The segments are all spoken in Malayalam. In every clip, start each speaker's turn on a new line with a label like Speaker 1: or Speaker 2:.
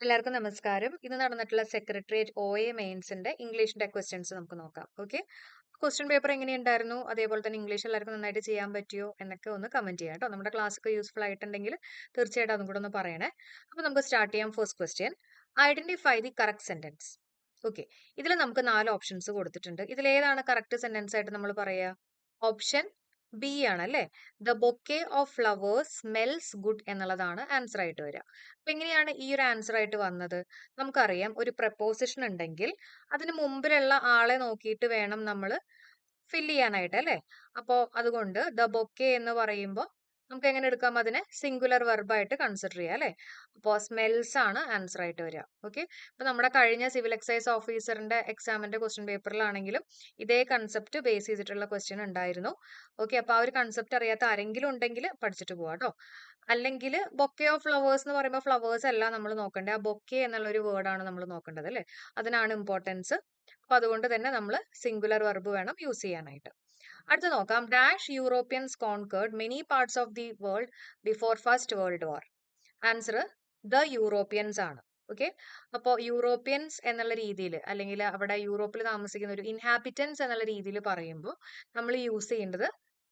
Speaker 1: എല്ലാവർക്കും നമസ്കാരം. ഇന്ന് നടന്നിട്ടുള്ള സെക്രട്ടേറിയറ്റ് OA മെയിൻസിന്റെ ഇംഗ്ലീഷിന്റെ ക്വസ്റ്റ്യൻസ് നമുക്ക് നോക്കാം. ഓക്കെ, ക്വസ്റ്റ്യൻ പേപ്പർ എങ്ങനെയുണ്ടായിരുന്നു, അതേപോലെ തന്നെ ഇംഗ്ലീഷ് എല്ലാവർക്കും നന്നായിട്ട് ചെയ്യാൻ പറ്റിയോ എന്നൊക്കെ ഒന്ന് കമന്റ് ചെയ്യാം കേട്ടോ. നമ്മുടെ ക്ലാസ് ഒക്കെ യൂസ്ഫുൾ ആയിട്ടുണ്ടെങ്കിൽ തീർച്ചയായിട്ടും അതും കൂടെ ഒന്ന് പറയണേ. അപ്പൊ നമുക്ക് സ്റ്റാർട്ട് ചെയ്യാം. First question, identify the correct sentence. Okay, ഇതിൽ നമുക്ക് 4 ഓപ്ഷൻസ് കൊടുത്തിട്ടുണ്ട്. ഇതിൽ ഏതാണ് കറക്റ്റ് സെന്റൻസ് ആയിട്ട് നമ്മൾ പറയുക? ഓപ്ഷൻ ബി ആണ് അല്ലേ? The bouquet of flowers smells good എന്നുള്ളതാണ് ആൻസർ ആയിട്ട് വരിക. അപ്പൊ എങ്ങനെയാണ് ഈ ഒരു ആൻസർ ആയിട്ട് വന്നത്? നമുക്കറിയാം, ഒരു പ്രപ്പോസിഷൻ ഉണ്ടെങ്കിൽ അതിന് മുമ്പിലുള്ള ആളെ നോക്കിയിട്ട് വേണം നമ്മൾ ഫില്ല് ചെയ്യാനായിട്ട് അല്ലേ? അപ്പോ അതുകൊണ്ട് ദ ബൊക്കെ എന്ന് പറയുമ്പോൾ നമുക്ക് എങ്ങനെ എടുക്കാം? അതിനെ സിംഗുലർ വെർബായിട്ട് കൺസിഡർ ചെയ്യാം അല്ലെ? അപ്പോൾ സ്മെൽസ് ആണ് ആൻസർ ആയിട്ട് വരിക. ഓക്കെ, ഇപ്പൊ നമ്മുടെ കഴിഞ്ഞ സിവിൽ എക്സൈസ് ഓഫീസറിന്റെ എക്സാമിന്റെ ക്വസ്റ്റ്യൻ പേപ്പറിലാണെങ്കിലും ഇതേ കൺസെപ്റ്റ് ബേസ് ചെയ്തിട്ടുള്ള ക്വസ്റ്റ്യൻ ഉണ്ടായിരുന്നു. ഓക്കെ, അപ്പൊ ആ ഒരു കൺസെപ്റ്റ് അറിയാത്ത ആരെങ്കിലും ഉണ്ടെങ്കിൽ പഠിച്ചിട്ട് പോവാ കേട്ടോ. അല്ലെങ്കിൽ ബൊക്കെ ഓഫ് ഫ്ലവേഴ്സ് എന്ന് പറയുമ്പോൾ ഫ്ലവേഴ്സ് അല്ല നമ്മൾ നോക്കേണ്ടത്, ആ ബൊക്കെ എന്നുള്ള ഒരു വേർഡാണ് നമ്മൾ നോക്കേണ്ടത് അല്ലെ? അതിനാണ് ഇമ്പോർട്ടൻസ്. അപ്പൊ അതുകൊണ്ട് തന്നെ നമ്മൾ സിംഗുലർ വെർബ് വേണം യൂസ് ചെയ്യാനായിട്ട്. അടുത്ത നോക്കാം. Dash Europeans concord many parts of the world before first world war. Answer the Europeans ആണ്. ഓക്കെ, അപ്പോൾ യൂറോപ്യൻസ് എന്നുള്ള രീതിയിൽ, അല്ലെങ്കിൽ അവിടെ യൂറോപ്പിൽ താമസിക്കുന്ന ഒരു ഇൻഹാബിറ്റൻസ് എന്നുള്ള രീതിയിൽ പറയുമ്പോൾ നമ്മൾ യൂസ് ചെയ്യേണ്ടത്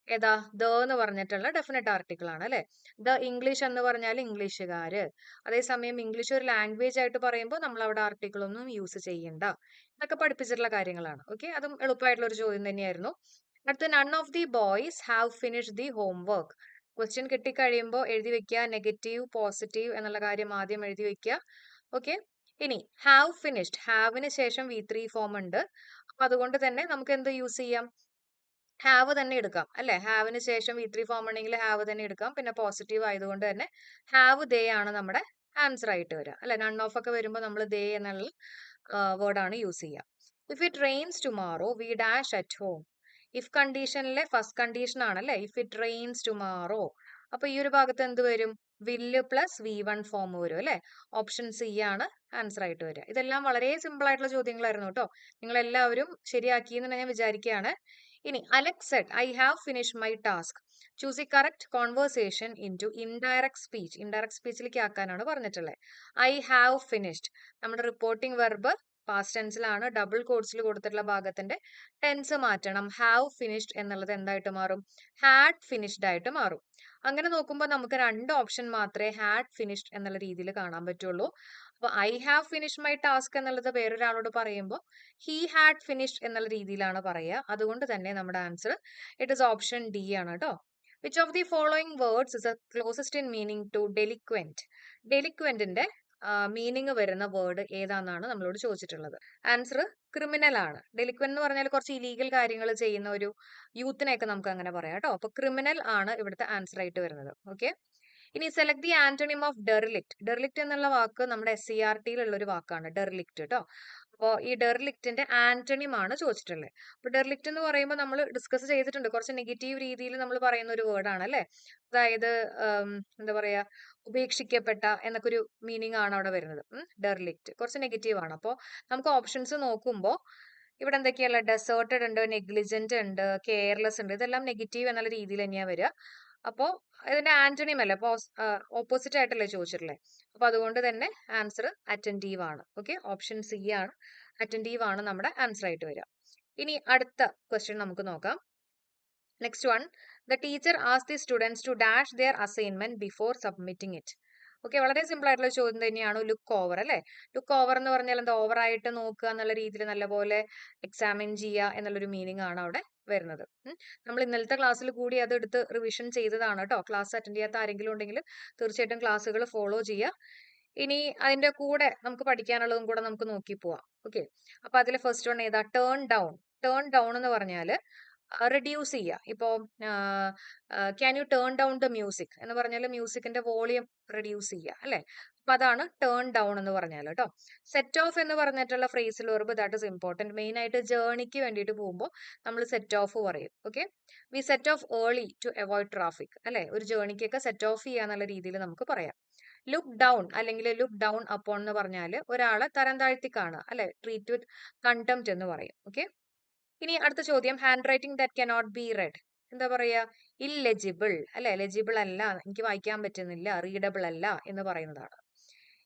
Speaker 1: ഏതാ? ദ എന്ന് പറഞ്ഞിട്ടുള്ള ഡെഫിനറ്റ് ആർട്ടിക്കിൾ ആണ് അല്ലെ? ദ ഇംഗ്ലീഷ് എന്ന് പറഞ്ഞാൽ ഇംഗ്ലീഷുകാര്. അതേസമയം ഇംഗ്ലീഷ് ഒരു ലാംഗ്വേജ് ആയിട്ട് പറയുമ്പോൾ നമ്മൾ അവിടെ ആർട്ടിക്കിൾ ഒന്നും യൂസ് ചെയ്യണ്ട. ഇതൊക്കെ പഠിപ്പിച്ചിട്ടുള്ള കാര്യങ്ങളാണ്. ഓക്കെ, അതും എളുപ്പമായിട്ടുള്ള ഒരു ചോദ്യം തന്നെയായിരുന്നു. അടുത്ത, none of the boys have finish the homework. Question കിട്ടിക്കഴിയുമ്പോൾ എഴുതി വെക്കുക നെഗറ്റീവ് പോസിറ്റീവ് എന്നുള്ള കാര്യം ആദ്യം എഴുതി വെക്കുക. ഓക്കെ, ഇനി ഹാവ് ഫിനിഷ്ഡ്, ഹാവിന് ശേഷം V3 ഫോം ഉണ്ട്. അപ്പൊ അതുകൊണ്ട് തന്നെ നമുക്ക് എന്ത് യൂസ് ചെയ്യാം? ഹാവ് തന്നെ എടുക്കാം അല്ലെ? ഹാവിന് ശേഷം V3 ഫോം ഉണ്ടെങ്കിൽ ഹാവ് തന്നെ എടുക്കാം. പിന്നെ പോസിറ്റീവ് ആയതുകൊണ്ട് തന്നെ ഹാവ് ദേ ആണ് നമ്മുടെ ആൻസർ ആയിട്ട് വരിക അല്ലെ? നൺ ഓഫ് ഒക്കെ വരുമ്പോൾ നമ്മൾ ദേ എന്നുള്ള വേർഡാണ് യൂസ് ചെയ്യുക. If it rains tomorrow we dash at home. If കണ്ടീഷനിലെ ഫസ്റ്റ് കണ്ടീഷൻ ആണല്ലേ ഇഫ് ഇറ്റ് റെയിൻസ് ടുമാറോ. അപ്പൊ ഈ ഒരു ഭാഗത്ത് എന്ത് വരും? വില്ല് പ്ലസ് V1 ഫോം വരും അല്ലെ? ഓപ്ഷൻ സി ആണ് ആൻസർ ആയിട്ട് വരിക. ഇതെല്ലാം വളരെ സിമ്പിൾ ആയിട്ടുള്ള ചോദ്യങ്ങളായിരുന്നു കേട്ടോ. നിങ്ങൾ എല്ലാവരും ശരിയാക്കിയെന്ന് ഞാൻ വിചാരിക്കുകയാണ്. ഇനി Alex said I have finish my task. Choose the correct conversation in to indirect speech. Indirect സ്പീച്ചിലേക്ക് ആക്കാനാണ് പറഞ്ഞിട്ടുള്ളത്. ഐ ഹാവ് ഫിനിഷ്ഡ് നമ്മുടെ റിപ്പോർട്ടിംഗ് വെർബ് പാസ്റ്റ് ടെൻസിലാണ്. ഡബിൾ കോട്സിൽ കൊടുത്തിട്ടുള്ള ഭാഗത്തിന്റെ ടെൻസ് മാറ്റണം. ഹാവ് ഫിനിഷ്ഡ് എന്നുള്ളത് എന്തായിട്ട് മാറും? ഹാഡ് ഫിനിഷ്ഡ് ആയിട്ട് മാറും. അങ്ങനെ നോക്കുമ്പോൾ നമുക്ക് 2 ഓപ്ഷൻ മാത്രമേ ഹാഡ് ഫിനിഷ്ഡ് എന്നുള്ള രീതിയിൽ കാണാൻ പറ്റുള്ളൂ. അപ്പൊ I have finish my task എന്നുള്ളത് വേറൊരാളോട് പറയുമ്പോൾ ഹി ഹാഡ് ഫിനിഷ്ഡ് എന്നുള്ള രീതിയിലാണ് പറയുക. അതുകൊണ്ട് തന്നെ നമ്മുടെ answer it is option D ആണ് കേട്ടോ. Which of the following words is closest in meaning to delinquent. ഡെലിക്വന്റിന്റെ മീനിങ് വരുന്ന വേർഡ് ഏതാണെന്നാണ് നമ്മളോട് ചോദിച്ചിട്ടുള്ളത്. ആൻസർ ക്രിമിനൽ ആണ്. ഡെലിക്വന്റ് എന്ന് പറഞ്ഞാൽ കുറച്ച് ഇലീഗൽ കാര്യങ്ങൾ ചെയ്യുന്ന ഒരു യൂത്തിനെയൊക്കെ നമുക്ക് അങ്ങനെ പറയാം കേട്ടോ. അപ്പൊ ക്രിമിനൽ ആണ് ഇവിടുത്തെ ആൻസർ ആയിട്ട് വരുന്നത്. ഓക്കെ, ഇനി സെലക്ട് ദി ആന്റണിം ഓഫ് ഡെറിലിക്ട്. ഡെറിലിക്ട് എന്നുള്ള വാക്ക് നമ്മുടെ SCERT-യിലുള്ള ഒരു വാക്കാണ് ഡെറിലിക്ട് കേട്ടോ. അപ്പോൾ ഈ ഡെറിലിക്റ്റിന്റെ ആന്റണിം ആണ് ചോദിച്ചിട്ടുള്ളത്. അപ്പൊ ഡെറിലിക്ട് എന്ന് പറയുമ്പോൾ നമ്മൾ ഡിസ്കസ് ചെയ്തിട്ടുണ്ട്, കുറച്ച് നെഗറ്റീവ് രീതിയിൽ നമ്മൾ പറയുന്ന ഒരു വേർഡ് ആണ് അല്ലെ? അതായത് എന്താ പറയാ, ഉപേക്ഷിക്കപ്പെട്ട എന്നൊക്കെ ഒരു മീനിങ് ആണ് അവിടെ വരുന്നത്. ഡെറിലിക്റ്റ് കുറച്ച് നെഗറ്റീവ് ആണ്. അപ്പോൾ നമുക്ക് ഓപ്ഷൻസ് നോക്കുമ്പോൾ ഇവിടെ എന്തൊക്കെയല്ല, ഡെസേർട്ടഡ് ഉണ്ട്, നെഗ്ലിജന്റ് ഉണ്ട്, കെയർലെസ് ഉണ്ട്. ഇതെല്ലാം നെഗറ്റീവ് എന്നുള്ള രീതിയിൽ തന്നെയാണ് വരിക. അപ്പോ ഇതിന്റെ ആന്റണിം അല്ലേ, ഓപ്പോസിറ്റ് ആയിട്ടല്ലേ ചോദിച്ചിട്ടുള്ളത്. അപ്പൊ അതുകൊണ്ട് തന്നെ ആൻസർ അറ്റന്റീവ് ആണ്. ഓക്കെ, ഓപ്ഷൻ സി ആണ്, അറ്റന്റീവ് ആണ് നമ്മുടെ ആൻസർ ആയിട്ട് വരിക. ഇനി അടുത്ത ക്വസ്റ്റ്യൻ നമുക്ക് നോക്കാം. നെക്സ്റ്റ് വൺ, ദ ടീച്ചർ ആസ് the students to dash their assignment before submitting it. Okay, വളരെ സിമ്പിൾ ആയിട്ടുള്ള ചോദ്യം തന്നെയാണ്. ലുക്ക് ഓവർ അല്ലെ? ലുക്ക് ഓവർ എന്ന് പറഞ്ഞാൽ എന്താ? ഓവറായിട്ട് നോക്കുക എന്നുള്ള രീതിയിൽ നല്ലപോലെ എക്സാമിൻ ചെയ്യുക എന്നുള്ളൊരു മീനിങ് ആണ് അവിടെ വരുന്നത്. നമ്മൾ ഇന്നലത്തെ ക്ലാസ്സിൽ കൂടി അത് എടുത്ത് റിവിഷൻ ചെയ്തതാണ് കേട്ടോ. ക്ലാസ് അറ്റൻഡ് ചെയ്യാത്ത ആരെങ്കിലും ഉണ്ടെങ്കിൽ തീർച്ചയായിട്ടും ക്ലാസ്സുകൾ ഫോളോ ചെയ്യുക. ഇനി അതിന്റെ കൂടെ നമുക്ക് പഠിക്കാനുള്ളതും കൂടെ നമുക്ക് നോക്കി പോവാം. ഓക്കെ, അപ്പൊ അതിൽ ഫസ്റ്റ് വൺ ഏതാ? Turn down. ടേൺ ഡൗൺ എന്ന് പറഞ്ഞാൽ റെഡ്യൂസ് ചെയ്യുക. ഇപ്പോ can you turn down the music എന്ന് പറഞ്ഞാൽ മ്യൂസിക്കിന്റെ വോളിയം റെഡ്യൂസ് ചെയ്യുക അല്ലെ? അപ്പൊ അതാണ് ടേൺ ഡൗൺ എന്ന് പറഞ്ഞാൽ കേട്ടോ. സെറ്റ് ഓഫ് എന്ന് പറഞ്ഞിട്ടുള്ള ഫ്രേസിൽ verb that is important. Main ആയിട്ട് ജേർണിക്ക് വേണ്ടിയിട്ട് പോകുമ്പോൾ നമ്മൾ സെറ്റ് ഓഫ് പറയും. Okay, we set off early to avoid traffic അല്ലെ? ഒരു ജേർണിക്കൊക്കെ സെറ്റ് ഓഫ് ചെയ്യാന്നുള്ള രീതിയിൽ നമുക്ക് പറയാം. ലുക്ക് ഡൗൺ അല്ലെങ്കിൽ ലുക്ക് ഡൗൺ അപ്പോൺ എന്ന് പറഞ്ഞാൽ ഒരാളെ തരം താഴ്ത്തി കാണുക അല്ലെ? ട്രീറ്റ് വിത്ത് കണ്ടംപ്റ്റ് എന്ന് പറയും. ഓക്കെ, ഇനി അടുത്ത ചോദ്യം, hand writing that cannot be red. എന്താ പറയാ? ഇല്ലെജിബിൾ അല്ലെ? ലെജിബിൾ അല്ല, എനിക്ക് വായിക്കാൻ പറ്റുന്നില്ല, റീഡബിൾ അല്ല എന്ന് പറയുന്നതാണ്.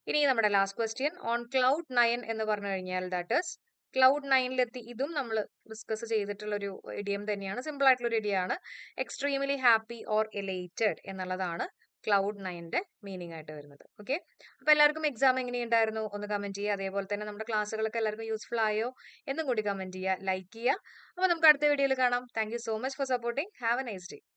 Speaker 1: ഇനി നമ്മുടെ ലാസ്റ്റ് ക്വസ്റ്റ്യൻ ഓൺ ക്ലൗഡ് 9 എന്ന് പറഞ്ഞു കഴിഞ്ഞാൽ ദാറ്റ് ഇസ് ക്ലൗഡ് 9ലെത്തി. ഇതും നമ്മൾ ഡിസ്കസ് ചെയ്തിട്ടുള്ള ഒരു ഇഡിയം തന്നെയാണ്. സിമ്പിൾ ആയിട്ടുള്ള ഒരു ഇഡിയാണ്. എക്സ്ട്രീംലി ഹാപ്പി ഓർ എലേറ്റഡ് എന്നുള്ളതാണ് ക്ലൗഡ് 9ന്റെ മീനിങ് ആയിട്ട് വരുന്നത്. ഓക്കെ, അപ്പൊ എല്ലാവർക്കും എക്സാം എങ്ങനെയുണ്ടായിരുന്നു ഒന്ന് കമന്റ് ചെയ്യുക. അതേപോലെ തന്നെ നമ്മുടെ ക്ലാസ്സുകളൊക്കെ എല്ലാവർക്കും യൂസ്ഫുൾ ആയോ എന്നും കൂടി കമന്റ് ചെയ്യുക, ലൈക്ക് ചെയ്യുക. അപ്പൊ നമുക്ക് അടുത്ത വീഡിയോയിൽ കാണാം. Thank you so much for supporting. Have A nice day.